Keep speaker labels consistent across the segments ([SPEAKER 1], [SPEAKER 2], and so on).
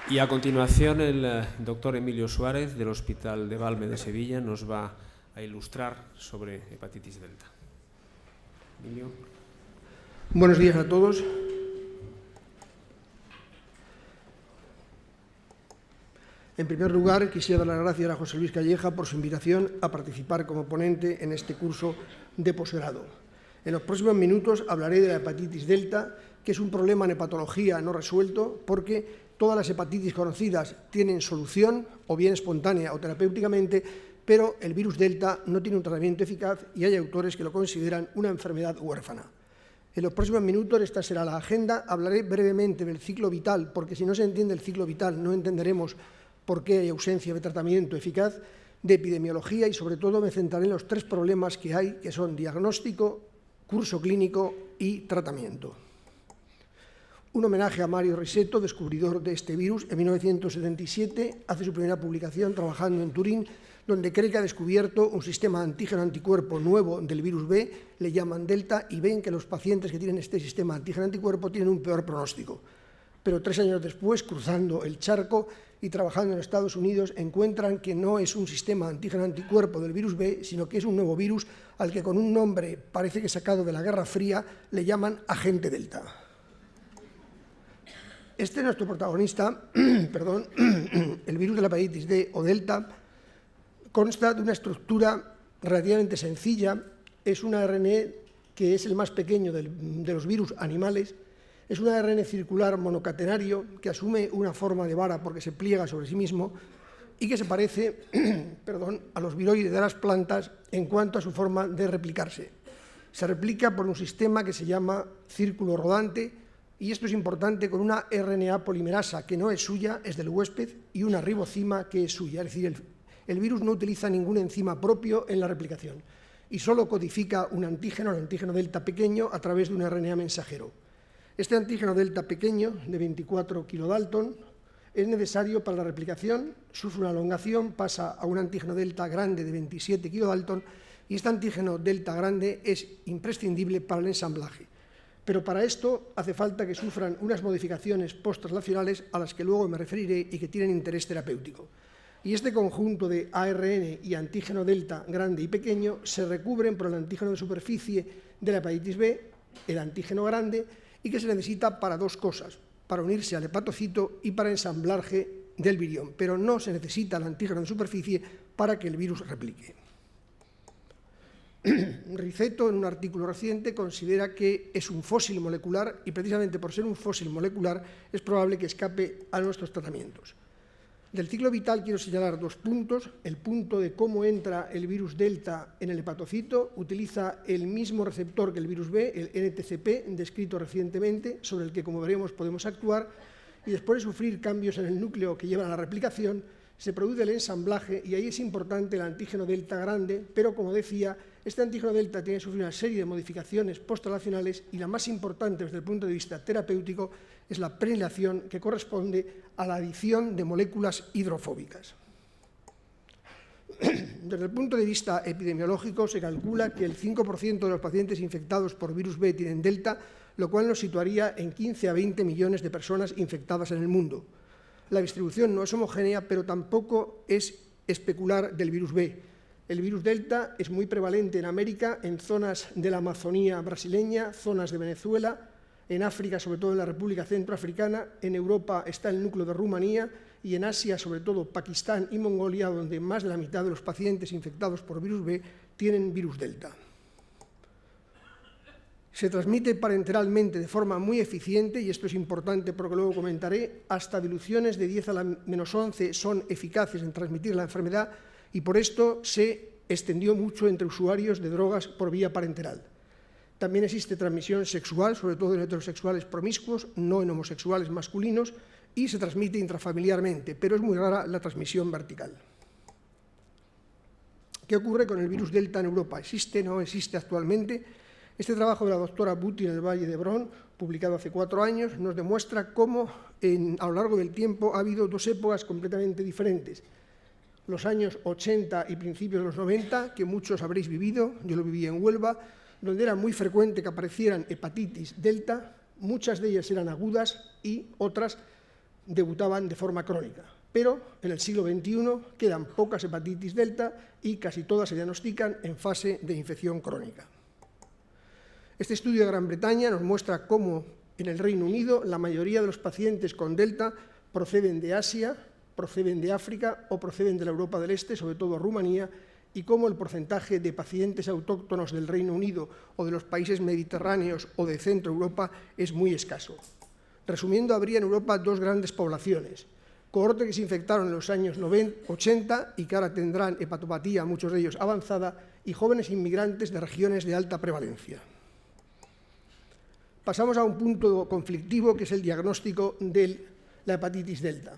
[SPEAKER 1] Y a continuación el doctor Emilio Suárez del Hospital de Valme de Sevilla nos va a ilustrar sobre hepatitis delta. Emilio.
[SPEAKER 2] Buenos días a todos. En primer lugar, quisiera dar las gracias a José Luis Calleja por su invitación a participar como ponente en este curso de posgrado. En los próximos minutos hablaré de la hepatitis delta, que es un problema en hepatología no resuelto porque todas las hepatitis conocidas tienen solución, o bien espontánea o terapéuticamente, pero el virus delta no tiene un tratamiento eficaz y hay autores que lo consideran una enfermedad huérfana. En los próximos minutos, esta será la agenda, hablaré brevemente del ciclo vital, porque si no se entiende el ciclo vital no entenderemos por qué hay ausencia de tratamiento eficaz, de epidemiología y sobre todo me centraré en los tres problemas que hay, que son diagnóstico, curso clínico y tratamiento. Un homenaje a Mario Risetto, descubridor de este virus. En 1977 hace su primera publicación trabajando en Turín, donde cree que ha descubierto un sistema antígeno-anticuerpo nuevo del virus B, le llaman delta, y ven que los pacientes que tienen este sistema antígeno-anticuerpo tienen un peor pronóstico. Pero 3 años después, cruzando el charco y trabajando en Estados Unidos, encuentran que no es un sistema antígeno-anticuerpo del virus B, sino que es un nuevo virus al que con un nombre, parece que sacado de la Guerra Fría, le llaman agente delta. Este es nuestro protagonista, perdón, el virus de la hepatitis D o delta, consta de una estructura relativamente sencilla, es un ARN que es el más pequeño de los virus animales, es un ARN circular monocatenario que asume una forma de vara porque se pliega sobre sí mismo y que se parece a los viroides de las plantas en cuanto a su forma de replicarse. Se replica por un sistema que se llama círculo rodante, y esto es importante, con una RNA polimerasa que no es suya, es del huésped, y una ribocima que es suya. Es decir, el virus no utiliza ningún enzima propio en la replicación y solo codifica un antígeno, el antígeno delta pequeño, a través de un RNA mensajero. Este antígeno delta pequeño, de 24 kilodalton, es necesario para la replicación, sufre una elongación, pasa a un antígeno delta grande de 27 kilodalton, y este antígeno delta grande es imprescindible para el ensamblaje. Pero para esto hace falta que sufran unas modificaciones post-translacionales a las que luego me referiré y que tienen interés terapéutico. Y este conjunto de ARN y antígeno delta grande y pequeño se recubren por el antígeno de superficie de la hepatitis B, el antígeno grande, y que se necesita para dos cosas, para unirse al hepatocito y para ensamblaje del virión, pero no se necesita el antígeno de superficie para que el virus replique. Risetto, en un artículo reciente, considera que es un fósil molecular y precisamente por ser un fósil molecular es probable que escape a nuestros tratamientos. Del ciclo vital quiero señalar 2 puntos. El punto de cómo entra el virus delta en el hepatocito utiliza el mismo receptor que el virus B, el NTCP, descrito recientemente, sobre el que, como veremos, podemos actuar, y después de sufrir cambios en el núcleo que llevan a la replicación, se produce el ensamblaje y ahí es importante el antígeno delta grande, pero como decía, este antígeno delta tiene que sufrir una serie de modificaciones post-translacionales y la más importante desde el punto de vista terapéutico es la prenilación, que corresponde a la adición de moléculas hidrofóbicas. Desde el punto de vista epidemiológico se calcula que el 5% de los pacientes infectados por virus B tienen delta, lo cual nos situaría en 15 a 20 millones de personas infectadas en el mundo. La distribución no es homogénea, pero tampoco es especular del virus B. El virus delta es muy prevalente en América, en zonas de la Amazonía brasileña, zonas de Venezuela, en África, sobre todo en la República Centroafricana, en Europa está el núcleo de Rumanía y en Asia, sobre todo Pakistán y Mongolia, donde más de la mitad de los pacientes infectados por virus B tienen virus delta. Se transmite parenteralmente de forma muy eficiente, y esto es importante porque luego comentaré, hasta diluciones de 10 a la menos 11 son eficaces en transmitir la enfermedad y por esto se extendió mucho entre usuarios de drogas por vía parenteral. También existe transmisión sexual, sobre todo en heterosexuales promiscuos, no en homosexuales masculinos, y se transmite intrafamiliarmente, pero es muy rara la transmisión vertical. ¿Qué ocurre con el virus delta en Europa? ¿Existe o no existe actualmente? Este trabajo de la doctora Buti en el Valle de Hebrón, publicado hace 4 años, nos demuestra cómo a lo largo del tiempo ha habido 2 épocas completamente diferentes. Los años 80 y principios de los 90, que muchos habréis vivido, yo lo viví en Huelva, donde era muy frecuente que aparecieran hepatitis delta, muchas de ellas eran agudas y otras debutaban de forma crónica. Pero en el siglo XXI quedan pocas hepatitis delta y casi todas se diagnostican en fase de infección crónica. Este estudio de Gran Bretaña nos muestra cómo en el Reino Unido la mayoría de los pacientes con delta proceden de Asia, proceden de África o proceden de la Europa del Este, sobre todo Rumanía, y cómo el porcentaje de pacientes autóctonos del Reino Unido o de los países mediterráneos o de Centro Europa es muy escaso. Resumiendo, habría en Europa dos grandes poblaciones: cohorte que se infectaron en los años 80 y que ahora tendrán hepatopatía, muchos de ellos avanzada, y jóvenes inmigrantes de regiones de alta prevalencia. Pasamos a un punto conflictivo, que es el diagnóstico de la hepatitis delta.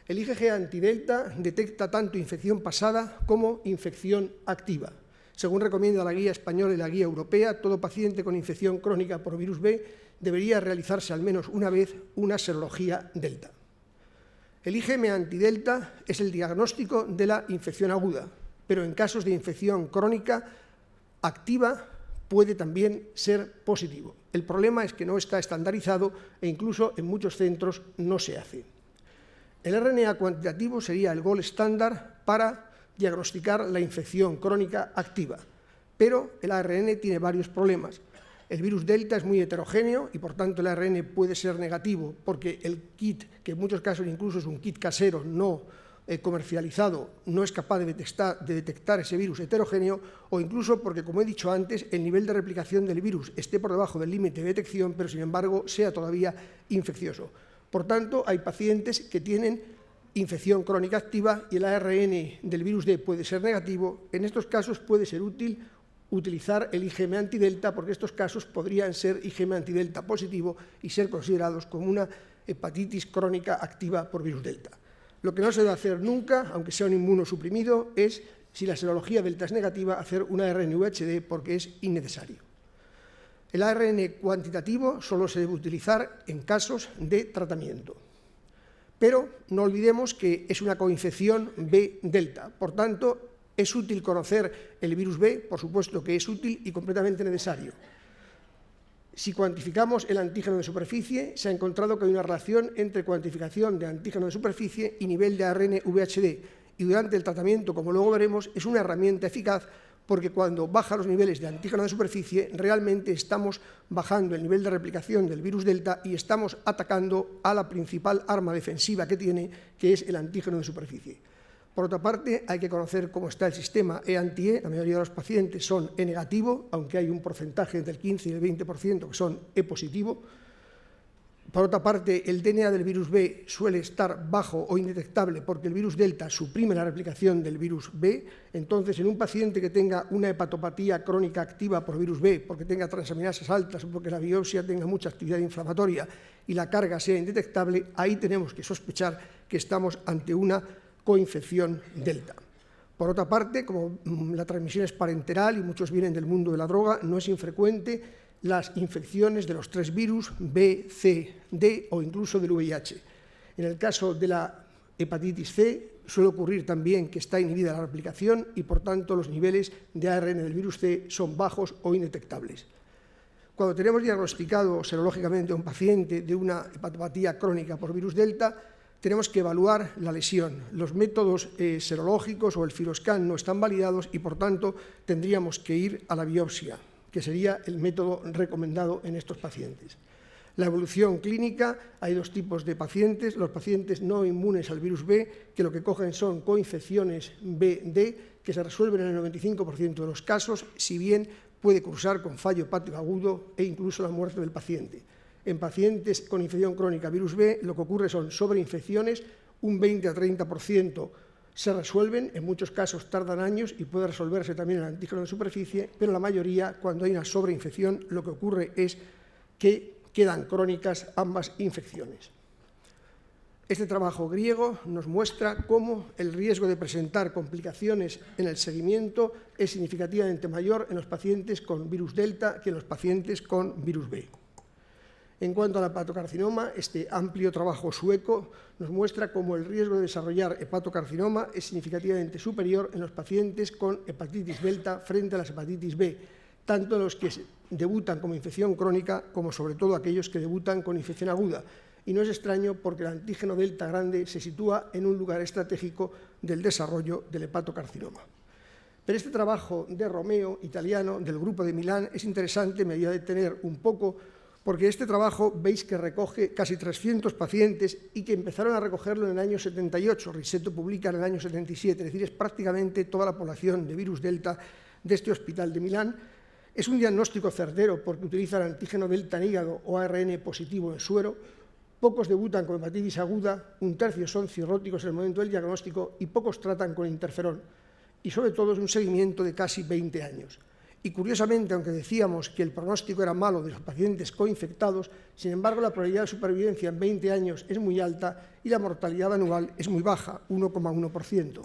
[SPEAKER 2] El IgG antidelta detecta tanto infección pasada como infección activa. Según recomienda la guía española y la guía europea, todo paciente con infección crónica por virus B debería realizarse al menos una vez una serología delta. El IgM antidelta es el diagnóstico de la infección aguda, pero en casos de infección crónica activa puede también ser positivo. El problema es que no está estandarizado e incluso en muchos centros no se hace. El RNA cuantitativo sería el gold estándar para diagnosticar la infección crónica activa, pero el ARN tiene varios problemas. El virus delta es muy heterogéneo y por tanto el ARN puede ser negativo porque el kit, que en muchos casos incluso es un kit casero no comercializado, no es capaz de detectar ese virus heterogéneo, o incluso porque, como he dicho antes, el nivel de replicación del virus esté por debajo del límite de detección, pero sin embargo sea todavía infeccioso. Por tanto, hay pacientes que tienen infección crónica activa y el ARN del virus D puede ser negativo. En estos casos puede ser útil utilizar el IgM antidelta, porque estos casos podrían ser IgM antidelta positivo y ser considerados como una hepatitis crónica activa por virus delta. Lo que no se debe hacer nunca, aunque sea un inmunosuprimido, es, si la serología delta es negativa, hacer una ARN VHD, porque es innecesario. El ARN cuantitativo solo se debe utilizar en casos de tratamiento. Pero no olvidemos que es una coinfección B-delta. Por tanto, ¿es útil conocer el virus B? Por supuesto que es útil y completamente necesario. Si cuantificamos el antígeno de superficie, se ha encontrado que hay una relación entre cuantificación de antígeno de superficie y nivel de ARN VHD. Y durante el tratamiento, como luego veremos, es una herramienta eficaz, porque cuando baja los niveles de antígeno de superficie, realmente estamos bajando el nivel de replicación del virus delta y estamos atacando a la principal arma defensiva que tiene, que es el antígeno de superficie. Por otra parte, hay que conocer cómo está el sistema E-anti-E. La mayoría de los pacientes son E negativo, aunque hay un porcentaje entre el 15 y el 20% que son E positivo. Por otra parte, el DNA del virus B suele estar bajo o indetectable porque el virus delta suprime la replicación del virus B. Entonces, en un paciente que tenga una hepatopatía crónica activa por virus B, porque tenga transaminasas altas o porque la biopsia tenga mucha actividad inflamatoria y la carga sea indetectable, ahí tenemos que sospechar que estamos ante una coinfección delta. Por otra parte, como la transmisión es parenteral y muchos vienen del mundo de la droga, no es infrecuente las infecciones de los 3 virus, B, C, D o incluso del VIH. En el caso de la hepatitis C suele ocurrir también que está inhibida la replicación y por tanto los niveles de ARN del virus C son bajos o indetectables. Cuando tenemos diagnosticado serológicamente a un paciente de una hepatopatía crónica por virus delta, tenemos que evaluar la lesión. Los métodos serológicos o el FibroScan no están validados y por tanto tendríamos que ir a la biopsia, que sería el método recomendado en estos pacientes. La evolución clínica, hay 2 tipos de pacientes: los pacientes no inmunes al virus B, que lo que cogen son coinfecciones B-D, que se resuelven en el 95% de los casos, si bien puede cursar con fallo hepático agudo e incluso la muerte del paciente. En pacientes con infección crónica virus B, lo que ocurre son sobreinfecciones, un 20 a 30% se resuelven, en muchos casos tardan años y puede resolverse también el antígeno de superficie, pero la mayoría, cuando hay una sobreinfección, lo que ocurre es que quedan crónicas ambas infecciones. Este trabajo griego nos muestra cómo el riesgo de presentar complicaciones en el seguimiento es significativamente mayor en los pacientes con virus delta que en los pacientes con virus B. En cuanto al hepatocarcinoma, este amplio trabajo sueco nos muestra cómo el riesgo de desarrollar hepatocarcinoma es significativamente superior en los pacientes con hepatitis delta frente a las hepatitis B, tanto en los que debutan como infección crónica como sobre todo aquellos que debutan con infección aguda. y no es extraño porque el antígeno delta grande se sitúa en un lugar estratégico del desarrollo del hepatocarcinoma. Pero este trabajo de Romeo, italiano, del grupo de Milán, es interesante, me voy a detener un poco, porque este trabajo veis que recoge casi 300 pacientes y que empezaron a recogerlo en el año 78, Risetto publica en el año 77, es decir, es prácticamente toda la población de virus delta de este hospital de Milán. Es un diagnóstico certero porque utilizan antígeno delta en hígado o ARN positivo en suero. Pocos debutan con hepatitis aguda, un tercio son cirróticos en el momento del diagnóstico y pocos tratan con interferón. Y sobre todo es un seguimiento de casi 20 años. Y curiosamente, aunque decíamos que el pronóstico era malo de los pacientes coinfectados, sin embargo la probabilidad de supervivencia en 20 años es muy alta y la mortalidad anual es muy baja, 1,1%.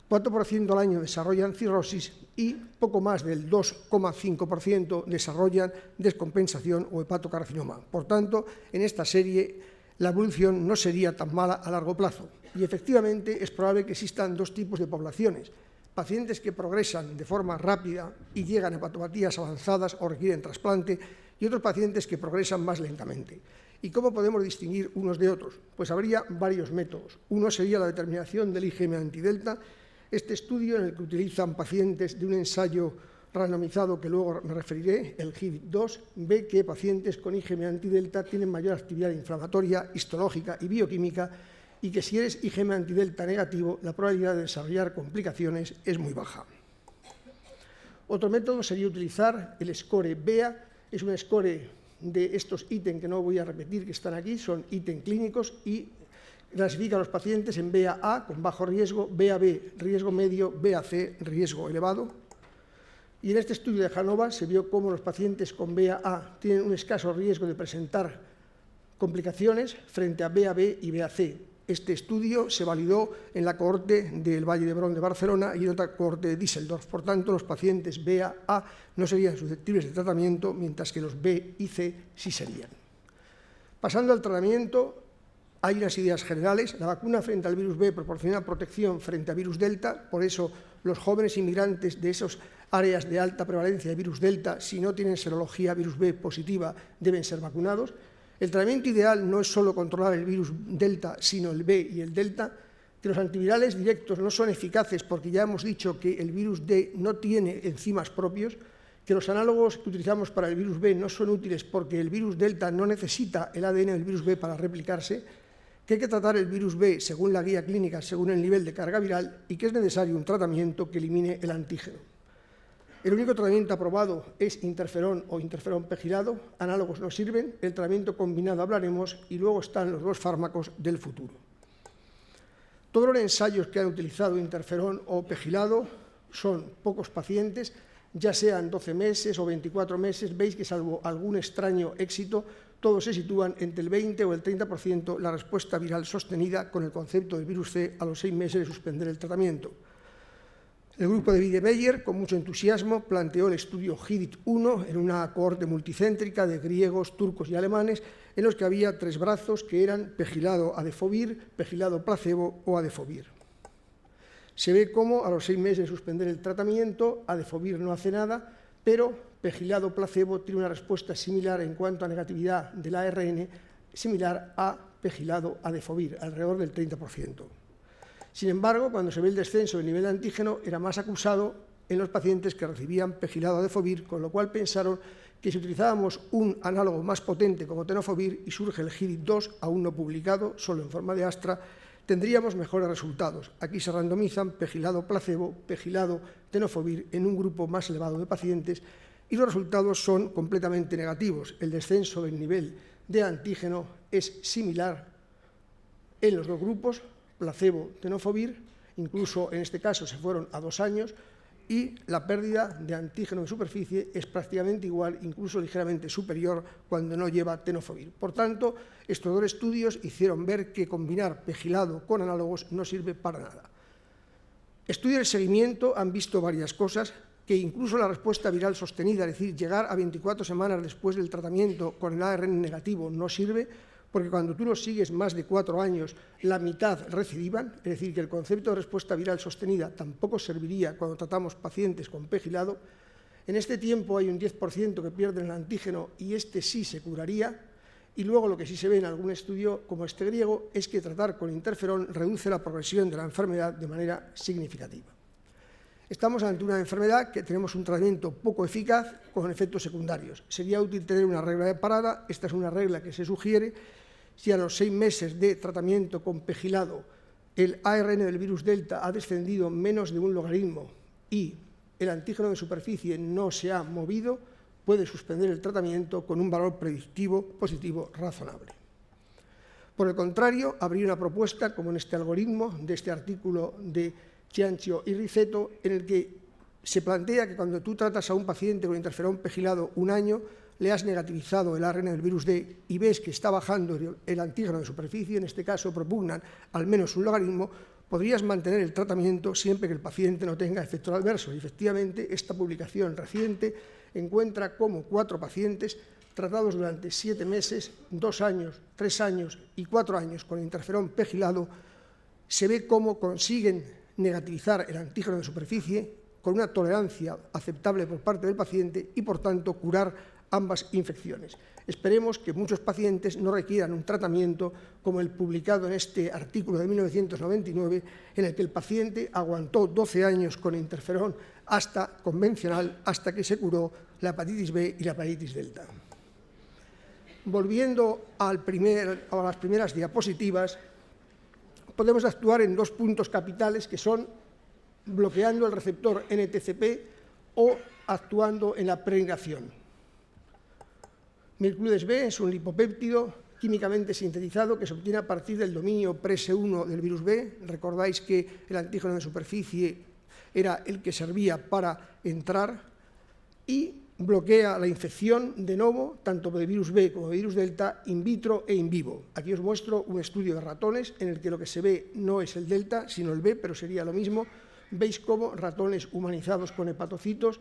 [SPEAKER 2] 4% al año desarrollan cirrosis y poco más del 2,5% desarrollan descompensación o hepatocarcinoma. Por tanto, en esta serie la evolución no sería tan mala a largo plazo. Y efectivamente es probable que existan dos tipos de poblaciones: pacientes que progresan de forma rápida y llegan a hepatopatías avanzadas o requieren trasplante, y otros pacientes que progresan más lentamente. ¿Y cómo podemos distinguir unos de otros? Pues habría varios métodos. Uno sería la determinación del IgM antidelta. Este estudio, en el que utilizan pacientes de un ensayo randomizado que luego me referiré, el HIVID-2, ve que pacientes con IgM antidelta tienen mayor actividad inflamatoria, histológica y bioquímica, y que si eres IgM antidelta negativo, la probabilidad de desarrollar complicaciones es muy baja. Otro método sería utilizar el score BEA. Es un score de estos ítems que no voy a repetir, que están aquí, son ítems clínicos, y clasifica a los pacientes en BAA, con bajo riesgo, BAB, riesgo medio, BAC, riesgo elevado. Y en este estudio de Hannover se vio cómo los pacientes con BAA tienen un escaso riesgo de presentar complicaciones frente a BAB y BAC. Este estudio se validó en la cohorte del Valle d'Hebron de Barcelona y en otra cohorte de Düsseldorf. Por tanto, los pacientes BAA no serían susceptibles de tratamiento, mientras que los B y C sí serían. Pasando al tratamiento, hay unas ideas generales. La vacuna frente al virus B proporciona protección frente a virus delta, por eso los jóvenes inmigrantes de esas áreas de alta prevalencia de virus delta, si no tienen serología virus B positiva, deben ser vacunados. El tratamiento ideal no es solo controlar el virus delta, sino el B y el delta, que los antivirales directos no son eficaces porque ya hemos dicho que el virus D no tiene enzimas propios, que los análogos que utilizamos para el virus B no son útiles porque el virus delta no necesita el ADN del virus B para replicarse, que hay que tratar el virus B según la guía clínica, según el nivel de carga viral, y que es necesario un tratamiento que elimine el antígeno. El único tratamiento aprobado es interferón o interferón pegilado. Análogos no sirven. El tratamiento combinado hablaremos, y luego están los dos fármacos del futuro. Todos los ensayos que han utilizado interferón o pegilado son pocos pacientes, ya sean 12 meses o 24 meses. Veis que salvo algún extraño éxito, todos se sitúan entre el 20 o el 30% la respuesta viral sostenida con el concepto del virus C a los 6 meses de suspender el tratamiento. El grupo de Wiedemeyer, con mucho entusiasmo, planteó el estudio HIVID-1 en una cohorte multicéntrica de griegos, turcos y alemanes, en los que había 3 brazos que eran pegilado adefovir, pegilado placebo o adefovir. Se ve cómo a los 6 meses de suspender el tratamiento, adefovir no hace nada, pero pegilado placebo tiene una respuesta similar en cuanto a negatividad del ARN, similar a pegilado adefovir, alrededor del 30%. Sin embargo, cuando se ve el descenso del nivel de antígeno, era más acusado en los pacientes que recibían pegilado adefovir, con lo cual pensaron que si utilizábamos un análogo más potente como tenofovir, y surge el HIVID-2, aún no publicado, solo en forma de Astra, tendríamos mejores resultados. Aquí se randomizan pegilado placebo, pegilado tenofovir en un grupo más elevado de pacientes, y los resultados son completamente negativos. El descenso del nivel de antígeno es similar en los dos grupos, placebo, tenofovir, incluso en este caso se fueron a 2 años, y la pérdida de antígeno en superficie es prácticamente igual, incluso ligeramente superior cuando no lleva tenofovir. Por tanto, estos 2 estudios hicieron ver que combinar pegilado con análogos no sirve para nada. Estudios de seguimiento han visto varias cosas, que incluso la respuesta viral sostenida, es decir, llegar a 24 semanas después del tratamiento con el ARN negativo, no sirve, porque cuando tú los sigues más de 4 años, la mitad recidivan, es decir, que el concepto de respuesta viral sostenida tampoco serviría cuando tratamos pacientes con pegilado. En este tiempo hay un 10% que pierden el antígeno y este sí se curaría. Y luego lo que sí se ve en algún estudio como este griego es que tratar con interferón reduce la progresión de la enfermedad de manera significativa. Estamos ante una enfermedad que tenemos un tratamiento poco eficaz con efectos secundarios. Sería útil tener una regla de parada. Esta es una regla que se sugiere. Si a los 6 meses de tratamiento con pegilado el ARN del virus delta ha descendido menos de un logaritmo y el antígeno de superficie no se ha movido, puede suspender el tratamiento con un valor predictivo positivo razonable. Por el contrario, habría una propuesta, como en este algoritmo de este artículo de Ciancio y Riceto, en el que se plantea que cuando tú tratas a un paciente con interferón pegilado un año, le has negativizado el ARN del virus D y ves que está bajando el antígeno de superficie, en este caso propugnan al menos un logaritmo, podrías mantener el tratamiento siempre que el paciente no tenga efectos adversos. Y efectivamente, esta publicación reciente encuentra cómo 4 pacientes tratados durante 7 meses, 2 años, 3 años y 4 años con interferón pegilado, se ve cómo consiguen negativizar el antígeno de superficie con una tolerancia aceptable por parte del paciente y, por tanto, curar ambas infecciones. Esperemos que muchos pacientes no requieran un tratamiento como el publicado en este artículo de 1999, en el que el paciente aguantó 12 años con interferón convencional hasta que se curó la hepatitis B y la hepatitis delta. Volviendo a las primeras diapositivas, podemos actuar en 2 puntos capitales, que son bloqueando el receptor NTCP o actuando en la pregnación. Mircludes B es un lipopéptido químicamente sintetizado que se obtiene a partir del dominio PRES1 del virus B. Recordáis que el antígeno de superficie era el que servía para entrar y bloquea la infección de novo, tanto de virus B como de virus delta, in vitro e in vivo. Aquí os muestro un estudio de ratones en el que lo que se ve no es el delta, sino el B, pero sería lo mismo. Veis cómo ratones humanizados con hepatocitos,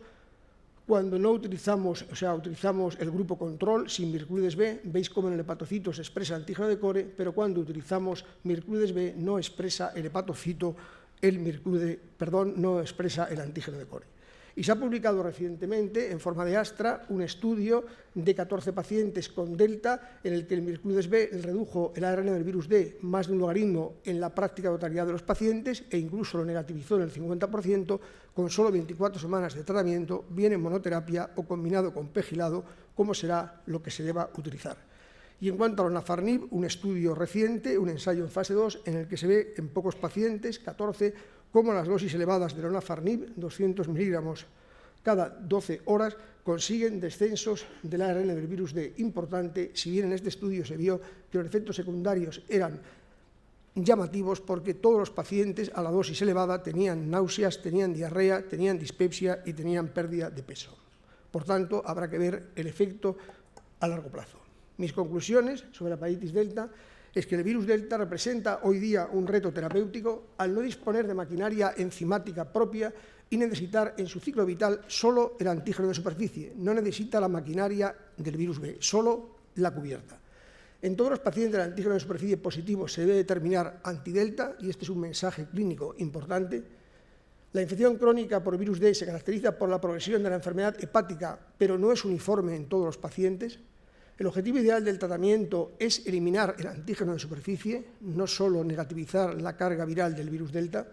[SPEAKER 2] cuando no utilizamos, utilizamos el grupo control sin Mircludes B, veis cómo en el hepatocito se expresa el antígeno de core, pero cuando utilizamos Mircludes B no expresa el hepatocito, no expresa el antígeno de core. Y se ha publicado recientemente, en forma de Astra, un estudio de 14 pacientes con delta, en el que el Mircludes B redujo el ARN del virus D más de un logaritmo en la práctica de totalidad de los pacientes e incluso lo negativizó en el 50% con solo 24 semanas de tratamiento, bien en monoterapia o combinado con pegilado, como será lo que se deba utilizar. Y en cuanto a lonafarnib, un estudio reciente, un ensayo en fase 2, en el que se ve en pocos pacientes, 14, cómo las dosis elevadas de lonafarnib, 200 miligramos cada 12 horas, consiguen descensos del ARN del virus D importante, si bien en este estudio se vio que los efectos secundarios eran llamativos porque todos los pacientes a la dosis elevada tenían náuseas, tenían diarrea, tenían dispepsia y tenían pérdida de peso. Por tanto, habrá que ver el efecto a largo plazo. Mis conclusiones sobre la hepatitis delta es que el virus delta representa hoy día un reto terapéutico al no disponer de maquinaria enzimática propia y necesitar en su ciclo vital solo el antígeno de superficie. No necesita la maquinaria del virus B, solo la cubierta. En todos los pacientes del antígeno de superficie positivo se debe determinar antidelta, y este es un mensaje clínico importante. La infección crónica por virus D se caracteriza por la progresión de la enfermedad hepática, pero no es uniforme en todos los pacientes. El objetivo ideal del tratamiento es eliminar el antígeno de superficie, no solo negativizar la carga viral del virus delta,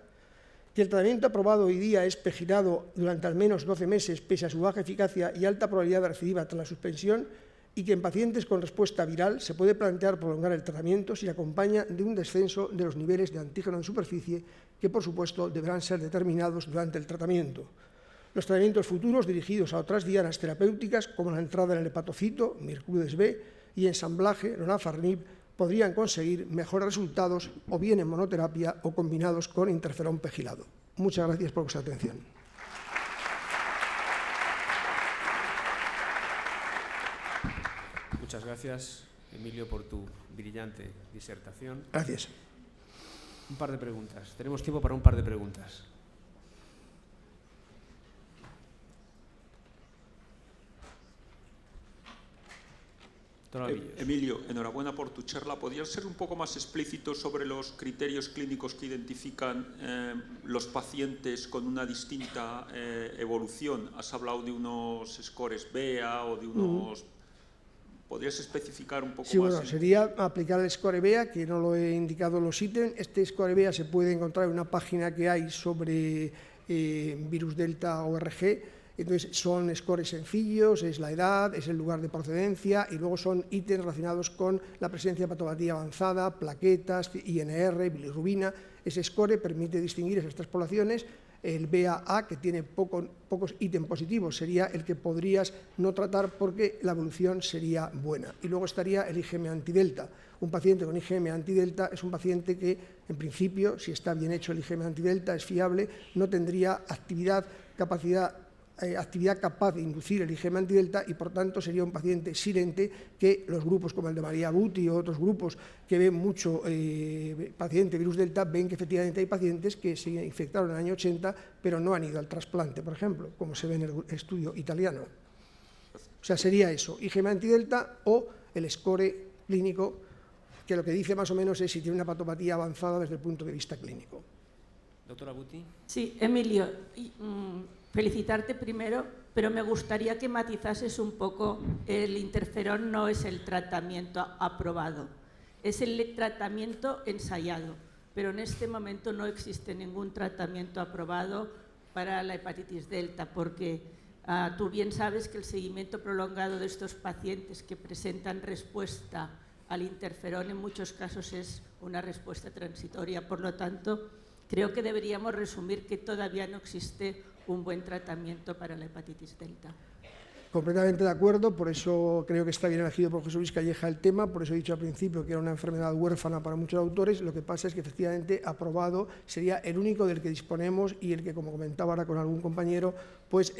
[SPEAKER 2] que el tratamiento aprobado hoy día es pegilado durante al menos 12 meses pese a su baja eficacia y alta probabilidad de recidiva tras la suspensión, y que en pacientes con respuesta viral se puede plantear prolongar el tratamiento si acompaña de un descenso de los niveles de antígeno de superficie, que por supuesto deberán ser determinados durante el tratamiento. Los tratamientos futuros dirigidos a otras dianas terapéuticas, como la entrada en el hepatocito, Mircludes B, y ensamblaje, lonafarnib, podrían conseguir mejores resultados o bien en monoterapia o combinados con interferón pegilado. Muchas gracias por vuestra atención.
[SPEAKER 1] Muchas gracias, Emilio, por tu brillante disertación.
[SPEAKER 2] Gracias.
[SPEAKER 1] Un par de preguntas. Tenemos tiempo para un par de preguntas.
[SPEAKER 3] Emilio, enhorabuena por tu charla. ¿Podrías ser un poco más explícito sobre los criterios clínicos que identifican los pacientes con una distinta evolución? Has hablado de unos scores BEA o de unos ¿Podrías especificar un poco
[SPEAKER 2] Sí,
[SPEAKER 3] más?
[SPEAKER 2] bueno, sería aplicar el score BEA, que no lo he indicado los ítems. Este score BEA se puede encontrar en una página que hay sobre virus delta ORG. Entonces son scores sencillos, es la edad, es el lugar de procedencia y luego son ítems relacionados con la presencia de patología avanzada, plaquetas, INR, bilirrubina. Ese score permite distinguir esas tres poblaciones. El BAA, que tiene pocos ítems positivos, sería el que podrías no tratar porque la evolución sería buena. Y luego estaría el IgM antidelta. Un paciente con IgM antidelta es un paciente que, en principio, si está bien hecho el IgM antidelta, es fiable, no tendría actividad capaz de inducir el IgM antidelta y, por tanto, sería un paciente silente que los grupos como el de María Buti o otros grupos que ven mucho paciente virus delta ven que efectivamente hay pacientes que se infectaron en el año 80 pero no han ido al trasplante, por ejemplo, como se ve en el estudio italiano. O sea, sería eso, IgM antidelta o el score clínico, que lo que dice más o menos es si tiene una patopatía avanzada desde el punto de vista clínico.
[SPEAKER 1] Doctora Buti.
[SPEAKER 4] Sí, Emilio, felicitarte primero, pero me gustaría que matizases un poco. El interferón no es el tratamiento aprobado, es el tratamiento ensayado, pero en este momento no existe ningún tratamiento aprobado para la hepatitis delta, porque tú bien sabes que el seguimiento prolongado de estos pacientes que presentan respuesta al interferón en muchos casos es una respuesta transitoria. Por lo tanto, creo que deberíamos resumir que todavía no existe un buen tratamiento para la hepatitis delta.
[SPEAKER 2] Completamente de acuerdo, por eso creo que está bien elegido por José Luis Calleja el tema, por eso he dicho al principio que era una enfermedad huérfana para muchos autores. Lo que pasa es que efectivamente aprobado sería el único del que disponemos y el que, como comentaba ahora con algún compañero, pues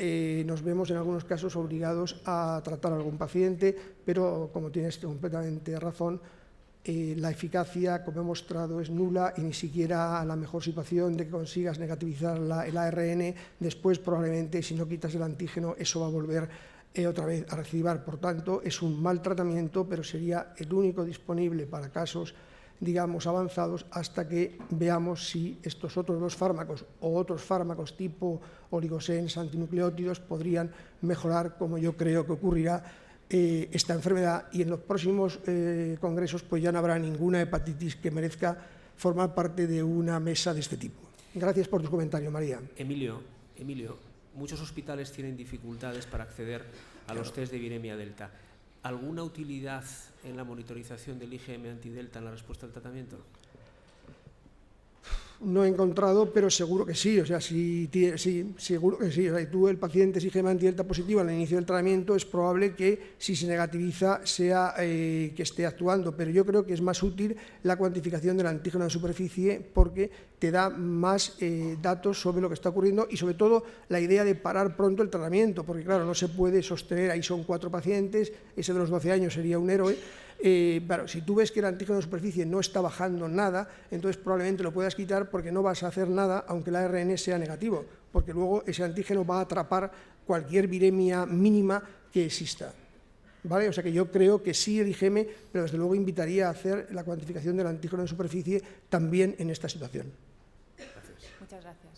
[SPEAKER 2] nos vemos en algunos casos obligados a tratar a algún paciente, pero como tienes completamente razón, la eficacia, como he mostrado, es nula y ni siquiera la mejor situación de que consigas negativizar el ARN, después probablemente si no quitas el antígeno eso va a volver otra vez a recidivar. Por tanto, es un mal tratamiento, pero sería el único disponible para casos, digamos, avanzados hasta que veamos si estos otros dos fármacos o otros fármacos tipo oligosens, antinucleótidos podrían mejorar, como yo creo que ocurrirá, esta enfermedad, y en los próximos congresos pues ya no habrá ninguna hepatitis que merezca formar parte de una mesa de este tipo. Gracias por tu comentario, María.
[SPEAKER 1] Emilio, muchos hospitales tienen dificultades para acceder a los test de viremia delta. ¿Alguna utilidad en la monitorización del IgM antidelta en la respuesta al tratamiento?
[SPEAKER 2] No he encontrado, pero seguro que sí, o sea, sí, seguro que sí. O sea, si tú el paciente es IgM antidelta positivo al inicio del tratamiento, es probable que si se negativiza sea que esté actuando, pero yo creo que es más útil la cuantificación del antígeno de superficie porque te da más datos sobre lo que está ocurriendo y sobre todo la idea de parar pronto el tratamiento, porque claro, no se puede sostener, ahí son 4 pacientes, ese de los 12 años sería un héroe. Claro, si tú ves que el antígeno de superficie no está bajando nada, entonces probablemente lo puedas quitar porque no vas a hacer nada aunque el ARN sea negativo, porque luego ese antígeno va a atrapar cualquier viremia mínima que exista. ¿Vale? O sea que yo creo que sí el IgM, pero desde luego invitaría a hacer la cuantificación del antígeno de superficie también en esta situación.
[SPEAKER 5] Muchas gracias.